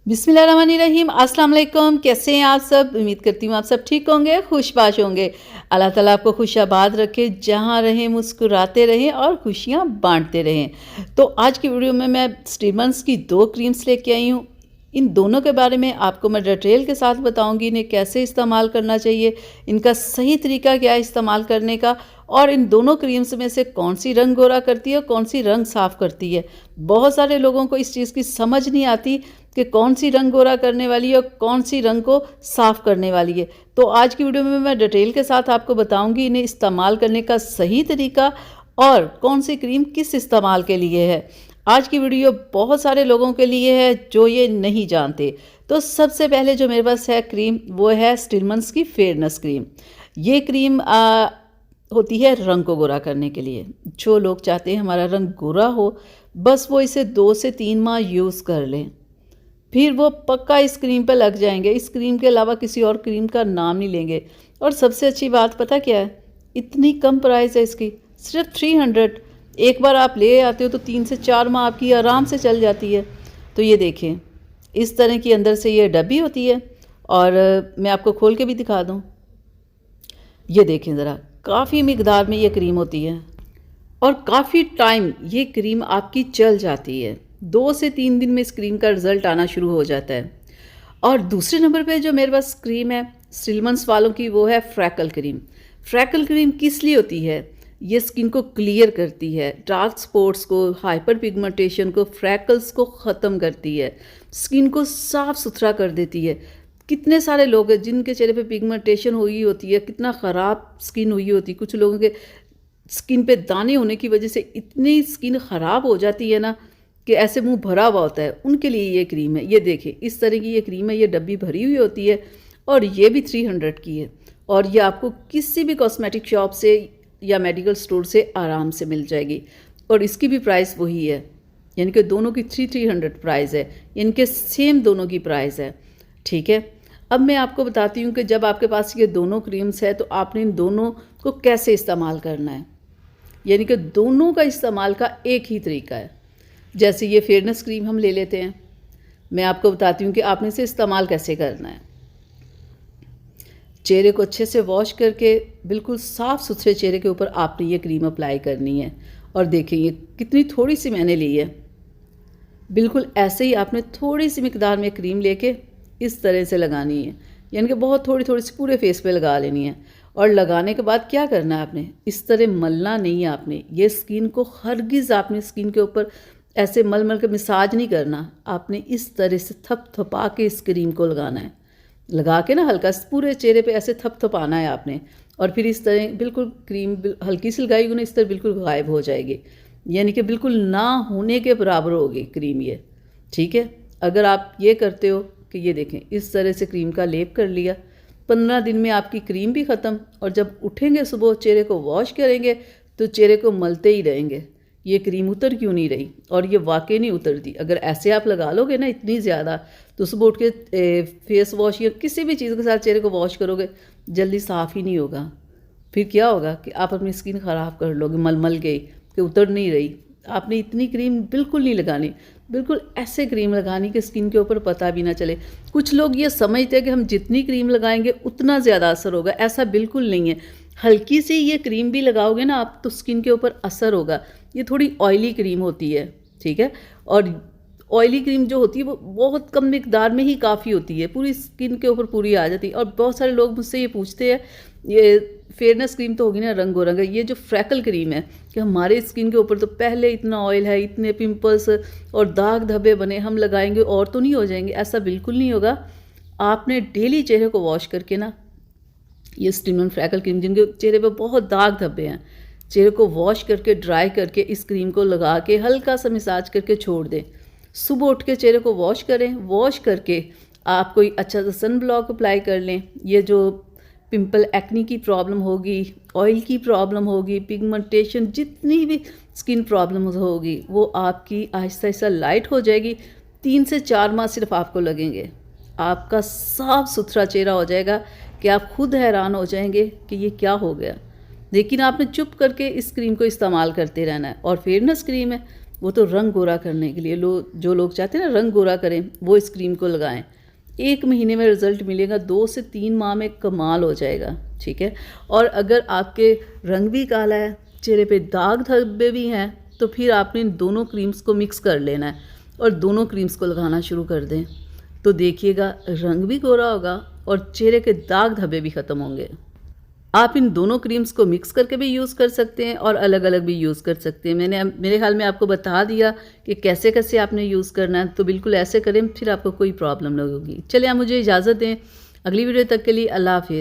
बिस्मिल्लाहिर्रहमानिर्रहीम। अस्सलाम वालेकुम। कैसे हैं आप सब? उम्मीद करती हूँ आप सब ठीक होंगे, खुशबाश होंगे। अल्लाह ताला आपको खुशाबाद रखे, जहाँ रहें मुस्कुराते रहें और खुशियाँ बांटते रहें। तो आज की वीडियो में मैं स्टीमन्स की 2 क्रीम्स लेके आई हूँ। इन दोनों के बारे में आपको मैं डिटेल के साथ बताऊंगी, इन्हें कैसे इस्तेमाल करना चाहिए, इनका सही तरीका क्या है इस्तेमाल करने का, और इन दोनों क्रीम्स में से कौन सी रंग गोरा करती है और कौन सी रंग साफ़ करती है। बहुत सारे लोगों को इस चीज़ की समझ नहीं आती कि कौन सी रंग गोरा करने वाली है और कौन सी रंग को साफ़ करने वाली है। तो आज की वीडियो में मैं डिटेल के साथ आपको बताऊंगी इन्हें इस्तेमाल करने का सही तरीका और कौन सी क्रीम किस इस्तेमाल के लिए है। आज की वीडियो बहुत सारे लोगों के लिए है जो ये नहीं जानते। तो सबसे पहले जो मेरे पास है क्रीम, वो है स्टिलमन्स की फेयरनेस क्रीम। ये क्रीम होती है रंग को गोरा करने के लिए। जो लोग चाहते हैं हमारा रंग गोरा हो, बस वो इसे 2 से 3 माह यूज़ कर लें, फिर वो पक्का इस क्रीम पे लग जाएंगे। इस क्रीम के अलावा किसी और क्रीम का नाम नहीं लेंगे। और सबसे अच्छी बात पता क्या है, इतनी कम प्राइस है इसकी, सिर्फ 300। एक बार आप ले आते हो तो 3 से 4 माह आपकी आराम से चल जाती है। तो ये देखें, इस तरह की अंदर से ये डब्बी होती है। और मैं आपको खोल के भी दिखा दूँ, ये देखें ज़रा, काफ़ी मिकदार में ये क्रीम होती है और काफ़ी टाइम ये क्रीम आपकी चल जाती है। 2 से 3 दिन में इस क्रीम का रिज़ल्ट आना शुरू हो जाता है। और दूसरे नंबर पे जो मेरे पास क्रीम है स्टिलमन्स वालों की, वो है फ्रैकल क्रीम। फ्रैकल क्रीम किस लिए होती है? ये स्किन को क्लियर करती है, डार्क स्पॉट्स को, हाइपर पिगमेंटेशन को, फ्रैकल्स को ख़त्म करती है, स्किन को साफ़ सुथरा कर देती है। कितने सारे लोग हैं जिनके चेहरे पे पिगमेंटेशन हुई होती है, कितना ख़राब स्किन हुई होती है। कुछ लोगों के स्किन पे दाने होने की वजह से इतनी स्किन ख़राब हो जाती है ना कि ऐसे मुंह भरा हुआ होता है। उनके लिए ये क्रीम है। ये देखें, इस तरह की ये क्रीम है, ये डब्बी भरी हुई होती है और ये भी 300 की है। और ये आपको किसी भी कॉस्मेटिक शॉप से या मेडिकल स्टोर से आराम से मिल जाएगी। और इसकी भी प्राइस वही है, यानी कि दोनों की 300 प्राइस है, इनके सेम दोनों की प्राइस है। ठीक है, अब मैं आपको बताती हूँ कि जब आपके पास ये दोनों क्रीम्स है तो आपने इन दोनों को कैसे इस्तेमाल करना है। यानी कि दोनों का इस्तेमाल का एक ही तरीका है। जैसे ये फेयरनेस क्रीम हम ले लेते हैं, मैं आपको बताती हूँ कि आपने इसे इस्तेमाल कैसे करना है। चेहरे को अच्छे से वॉश करके बिल्कुल साफ़ सुथरे चेहरे के ऊपर आपने ये क्रीम अप्लाई करनी है। और देखें ये कितनी थोड़ी सी मैंने ली है। बिल्कुल ऐसे ही आपने थोड़ी सी मिकदार में क्रीम लेके इस तरह से लगानी है, यानी कि बहुत थोड़ी थोड़ी सी पूरे फेस पे लगा लेनी है। और लगाने के बाद क्या करना है, आपने इस तरह मलना नहीं है। आपने ये स्किन को हरगिज़ आपने स्किन के ऊपर ऐसे मल मल के मसाज नहीं करना। आपने इस तरह से थपथपा के इस क्रीम को लगाना है। लगा के ना हल्का पूरे चेहरे पे ऐसे थपथपाना है आपने। और फिर इस तरह बिल्कुल क्रीम हल्की सी लगाई ना, इस तरह बिल्कुल गायब हो जाएगी, यानी कि बिल्कुल ना होने के बराबर होगी क्रीम ये। ठीक है, अगर आप ये करते हो कि ये देखें इस तरह से क्रीम का लेप कर लिया, 15 दिन में आपकी क्रीम भी ख़त्म। और जब उठेंगे सुबह चेहरे को वॉश करेंगे तो चेहरे को मलते ही रहेंगे। ये क्रीम उतर क्यों नहीं रही? और ये वाकई नहीं उतरती। अगर ऐसे आप लगा लोगे ना इतनी ज़्यादा, तो सुबह उठ के फेस वॉश या किसी भी चीज़ के साथ चेहरे को वॉश करोगे, जल्दी साफ़ ही नहीं होगा। फिर क्या होगा कि आप अपनी स्किन ख़राब कर लोगे मल मल के कि उतर नहीं रही। आपने इतनी क्रीम बिल्कुल नहीं लगानी, बिल्कुल ऐसे क्रीम लगानी कि स्किन के ऊपर पता भी ना चले। कुछ लोग ये समझते हैं कि हम जितनी क्रीम लगाएंगे उतना ज़्यादा असर होगा, ऐसा बिल्कुल नहीं है। हल्की सी ये क्रीम भी लगाओगे ना आप तो स्किन के ऊपर असर होगा। ये थोड़ी ऑयली क्रीम होती है, ठीक है। और ऑयली क्रीम जो होती है वो बहुत कम मिकदार में ही काफ़ी होती है, पूरी स्किन के ऊपर पूरी आ जाती है। और बहुत सारे लोग मुझसे ये पूछते हैं, ये फेयरनेस क्रीम तो होगी ना रंगो रंग, ये जो फ्रैकल क्रीम है कि हमारे स्किन के ऊपर तो पहले इतना ऑयल है, इतने पिंपल्स और दाग धब्बे बने, हम लगाएंगे और तो नहीं हो जाएंगे? ऐसा बिल्कुल नहीं होगा। आपने डेली चेहरे को वॉश करके ना ये स्टिलमन फ्रैकल क्रीम, जिनके चेहरे पे बहुत दाग धब्बे हैं, चेहरे को वॉश करके ड्राई करके इस क्रीम को लगा के हल्का सा मसाज करके छोड़ दें। सुबह उठ के चेहरे को वॉश करें, वॉश करके आप कोई अच्छा सा सन ब्लॉक अप्लाई कर लें। ये जो पिंपल एक्नी की प्रॉब्लम होगी, ऑयल की प्रॉब्लम होगी, पिगमेंटेशन, जितनी भी स्किन प्रॉब्लम होगी वो आपकी आहिस्ता आहिस्ता लाइट हो जाएगी। 3 से 4 माह सिर्फ आपको लगेंगे, आपका साफ सुथरा चेहरा हो जाएगा कि आप खुद हैरान हो जाएंगे कि ये क्या हो गया। लेकिन आपने चुप करके इस क्रीम को इस्तेमाल करते रहना है। और फेयरनेस क्रीम है, वो तो रंग गोरा करने के लिए जो लोग चाहते हैं ना रंग गोरा करें वो इस क्रीम को लगाएं। 1 महीने में रिज़ल्ट मिलेगा, 2 से 3 माह में कमाल हो जाएगा। ठीक है। और अगर आपके रंग भी काला है, चेहरे पे दाग धब्बे भी हैं, तो फिर आपने इन दोनों क्रीम्स को मिक्स कर लेना है और दोनों क्रीम्स को लगाना शुरू कर दें। तो देखिएगा रंग भी गोरा होगा और चेहरे के दाग धब्बे भी ख़त्म होंगे। आप इन दोनों क्रीम्स को मिक्स करके भी यूज़ कर सकते हैं और अलग अलग भी यूज़ कर सकते हैं। मेरे ख्याल में आपको बता दिया कि कैसे कैसे आपने यूज़ करना है, तो बिल्कुल ऐसे करें, फिर आपको कोई प्रॉब्लम नहीं होगी। चलिए आप मुझे इजाज़त दें, अगली वीडियो तक के लिए अल्लाह हाफिज़।